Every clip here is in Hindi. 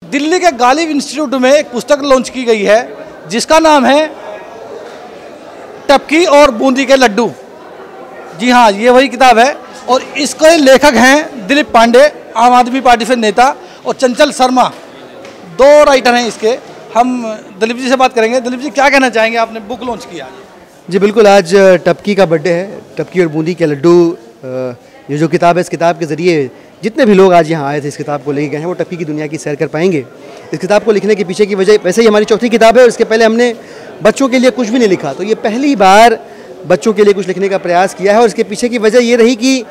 दिल्ली के गालिब इंस्टीट्यूट में एक पुस्तक लॉन्च की गई है जिसका नाम है टपकी और बूंदी के लड्डू। जी हाँ, ये वही किताब है और इसके लेखक हैं दिलीप पांडे, आम आदमी पार्टी से नेता, और चंचल शर्मा, दो राइटर हैं इसके। हम दिलीप जी से बात करेंगे। दिलीप जी, क्या कहना चाहेंगे, आपने बुक लॉन्च किया? जी बिल्कुल, आज टपकी का बर्थडे है। टपकी और बूंदी के लड्डू, ये जो किताब है, इस किताब के ज़रिए जितने भी लोग आज यहाँ आए थे इस किताब को लेके गए हैं, वो टपकी की दुनिया की सैर कर पाएंगे। इस किताब को लिखने के पीछे की वजह, वैसे ही हमारी चौथी किताब है और इसके पहले हमने बच्चों के लिए कुछ भी नहीं लिखा, तो ये पहली बार बच्चों के लिए कुछ लिखने का प्रयास किया है। और इसके पीछे की वजह ये रही कि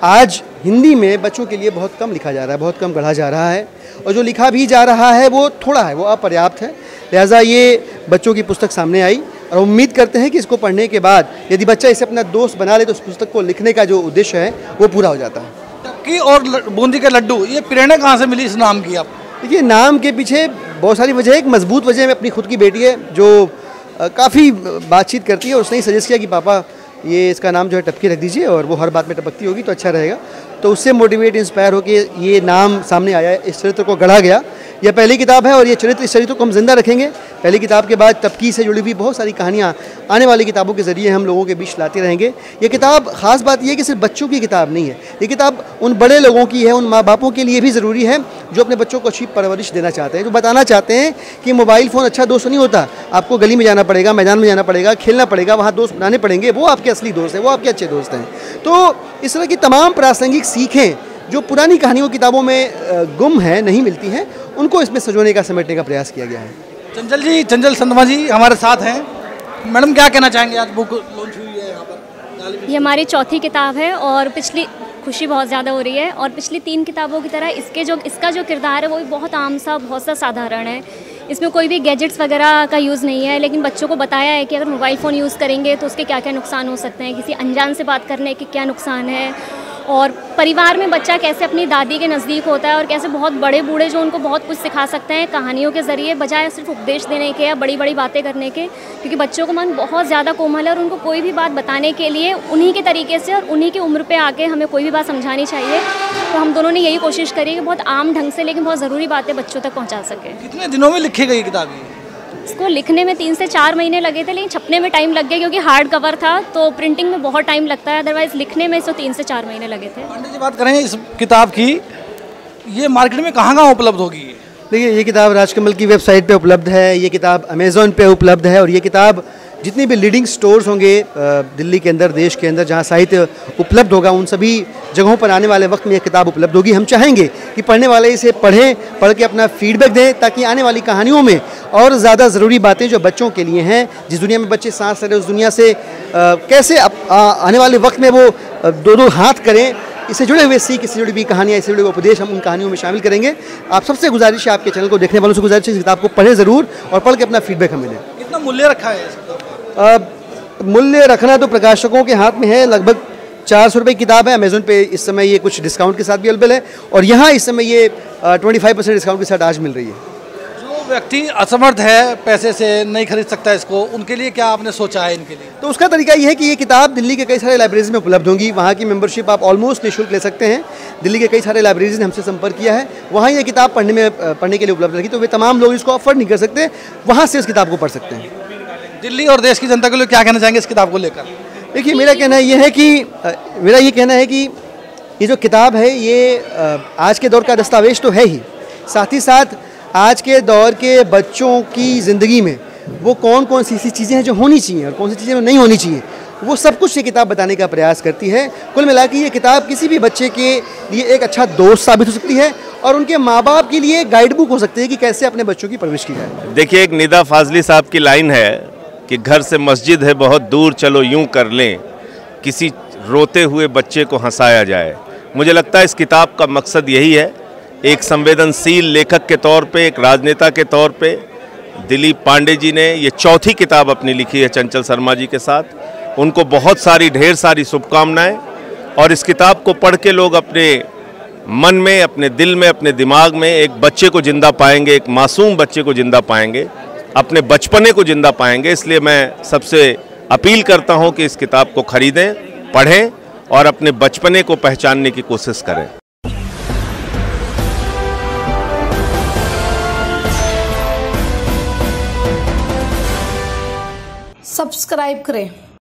आज हिंदी में बच्चों के लिए बहुत कम लिखा जा रहा है, बहुत कम पढ़ा जा रहा है, और जो लिखा भी जा रहा है वो थोड़ा है, वो अपर्याप्त है। लिहाजा ये बच्चों की पुस्तक सामने आई और उम्मीद करते हैं कि इसको पढ़ने के बाद यदि बच्चा इसे अपना दोस्त बना ले तो उस पुस्तक को लिखने का जो उद्देश्य है वो पूरा हो जाता है। टपकी और बूंदी के लड्डू, ये प्रेरणा कहाँ से मिली इस नाम की? आप देखिए, नाम के पीछे बहुत सारी वजह है। एक मजबूत वजह में अपनी खुद की बेटी है जो काफ़ी बातचीत करती है, और उसने ही सजेस्ट किया कि पापा ये इसका नाम जो है टपकी रख दीजिए और वो हर बात में टपकती होगी तो अच्छा रहेगा। तो उससे मोटिवेट, इंस्पायर होकर ये नाम सामने आया, इस चरित्र को गढ़ा गया। यह पहली किताब है और ये चरित्र, इस चरित्र को हम जिंदा रखेंगे। पहली किताब के बाद टपकी से जुड़ी हुई बहुत सारी कहानियाँ आने वाली किताबों के ज़रिए हम लोगों के बीच लाते रहेंगे। ये किताब, ख़ास बात यह है कि सिर्फ बच्चों की किताब नहीं है, ये किताब उन बड़े लोगों की है, उन माँ बापों के लिए भी ज़रूरी है जो अपने बच्चों को अच्छी परवरिश देना चाहते हैं, जो बताना चाहते हैं कि मोबाइल फ़ोन अच्छा दोस्त नहीं होता, आपको गली में जाना पड़ेगा, मैदान में जाना पड़ेगा, खेलना पड़ेगा, वहाँ दोस्त बनाने पड़ेंगे, वो आपके असली दोस्त हैं, वो आपके अच्छे दोस्त हैं। तो इस तरह की तमाम प्रासंगिक सीखें जो पुरानी कहानियों किताबों में गुम है, नहीं मिलती हैं, उनको इसमें सजोने का, समेटने का प्रयास किया गया है। चंचल जी, चंचल शर्मा जी हमारे साथ हैं। मैडम, क्या कहना चाहेंगे? आज बुक लॉन्च हुई है यहाँ पर। ये हमारी चौथी किताब है और पिछली, खुशी बहुत ज़्यादा हो रही है, और पिछली 3 किताबों की तरह इसका जो किरदार है वो भी बहुत आम सा, बहुत सा साधारण है। इसमें कोई भी गैजेट्स वगैरह का यूज़ नहीं है, लेकिन बच्चों को बताया है कि अगर मोबाइल फ़ोन यूज़ करेंगे तो उसके क्या क्या नुकसान हो सकते हैं, किसी अनजान से बात करने के क्या नुकसान है, और परिवार में बच्चा कैसे अपनी दादी के नज़दीक होता है और कैसे बहुत बड़े बूढ़े जो उनको बहुत कुछ सिखा सकते हैं कहानियों के ज़रिए, बजाय सिर्फ उपदेश देने के या बड़ी बड़ी बातें करने के। क्योंकि बच्चों का मन बहुत ज़्यादा कोमल है और उनको कोई भी बात बताने के लिए उन्हीं के तरीके से और उन्हीं की उम्र पे आके हमें कोई भी बात समझानी चाहिए। तो हम दोनों ने यही कोशिश करी कि बहुत आम ढंग से लेकिन बहुत ज़रूरी बातें बच्चों तक पहुँचा सकें। कितने दिनों में लिखी गई किताब? इसको लिखने में 3 से 4 महीने लगे थे, लेकिन छपने में टाइम लग गया क्योंकि हार्ड कवर था, तो प्रिंटिंग में बहुत टाइम लगता है, अदरवाइज़ लिखने में इसको 3 से 4 महीने लगे थे। पांडे जी, बात करें इस किताब की, ये मार्केट में कहाँ उपलब्ध होगी? देखिए, ये किताब राजकमल की वेबसाइट पे उपलब्ध है, ये किताब अमेज़ॉन पे उपलब्ध है, और ये किताब जितनी भी लीडिंग स्टोर्स होंगे दिल्ली के अंदर, देश के अंदर, जहाँ साहित्य उपलब्ध होगा, उन सभी जगहों पर आने वाले वक्त में ये किताब उपलब्ध होगी। हम चाहेंगे कि पढ़ने वाले इसे पढ़ें, पढ़ के अपना फीडबैक दें, ताकि आने वाली कहानियों में और ज़्यादा ज़रूरी बातें जो बच्चों के लिए हैं, जिस दुनिया में बच्चे सांस ले रहे, उस दुनिया से कैसे आने वाले वक्त में वो दो हाथ करें, इससे जुड़े हुए सीख, इससे जुड़ी हुई कहानियाँ, इससे जुड़े हुए उपदेश हम उन कहानियों में शामिल करेंगे। आप सबसे गुजारिश है, आपके चैनल को देखने वालों से गुजारिश है, इस किताब को पढ़ें ज़रूर और पढ़ के अपना फीडबैक हमें दें। कितना मूल्य रखा है? मूल्य रखना तो प्रकाशकों के हाथ में है। लगभग 400 रुपये की किताब है। अमेज़ॉन पे इस समय ये कुछ डिस्काउंट के साथ भी अवेलेबल है, और यहाँ इस समय ये 25% डिस्काउंट के साथ आज मिल रही है। जो व्यक्ति असमर्थ है, पैसे से नहीं खरीद सकता इसको, उनके लिए क्या आपने सोचा है इनके लिए? तो उसका तरीका ये है कि ये किताब दिल्ली के कई सारे लाइब्रेरीज में उपलब्ध होंगी। वहाँ की मेंबरशिप आप ऑलमोस्ट निःशुल्क ले सकते हैं। दिल्ली के कई सारे लाइब्रेरीज ने हमसे संपर्क किया है, वहाँ ये किताब पढ़ने के लिए उपलब्ध रहेगी, तो वे तमाम लोग इसको अफोर्ड नहीं कर सकते, वहाँ से इस किताब को पढ़ सकते हैं। दिल्ली और देश की जनता के लिए क्या कहना चाहेंगे इस किताब को लेकर? देखिए, मेरा ये कहना है कि ये जो किताब है, ये आज के दौर का दस्तावेज तो है ही, साथ ही साथ आज के दौर के बच्चों की ज़िंदगी में वो कौन कौन सी चीज़ें हैं जो होनी चाहिए और कौन सी चीज़ें नहीं होनी चाहिए, वो सब कुछ ये किताब बताने का प्रयास करती है। कुल मिला के ये किताब किसी भी बच्चे के लिए एक अच्छा दोस्त साबित हो सकती है और उनके माँ बाप के लिए गाइड बुक हो सकती है कि कैसे अपने बच्चों की परवरिश की जाए। देखिए, एक निदा फाजली साहब की लाइन है कि घर से मस्जिद है बहुत दूर, चलो यूं कर लें, किसी रोते हुए बच्चे को हंसाया जाए। मुझे लगता है इस किताब का मकसद यही है। एक संवेदनशील लेखक के तौर पे, एक राजनेता के तौर पे दिलीप पांडे जी ने ये चौथी किताब अपनी लिखी है चंचल शर्मा जी के साथ। उनको बहुत सारी, ढेर सारी शुभकामनाएं, और इस किताब को पढ़ के लोग अपने मन में, अपने दिल में, अपने दिमाग में एक बच्चे को जिंदा पाएंगे, एक मासूम बच्चे को जिंदा पाएंगे, अपने बचपने को जिंदा पाएंगे। इसलिए मैं सबसे अपील करता हूं कि इस किताब को खरीदें, पढ़ें और अपने बचपने को पहचानने की कोशिश करें। सब्सक्राइब करें।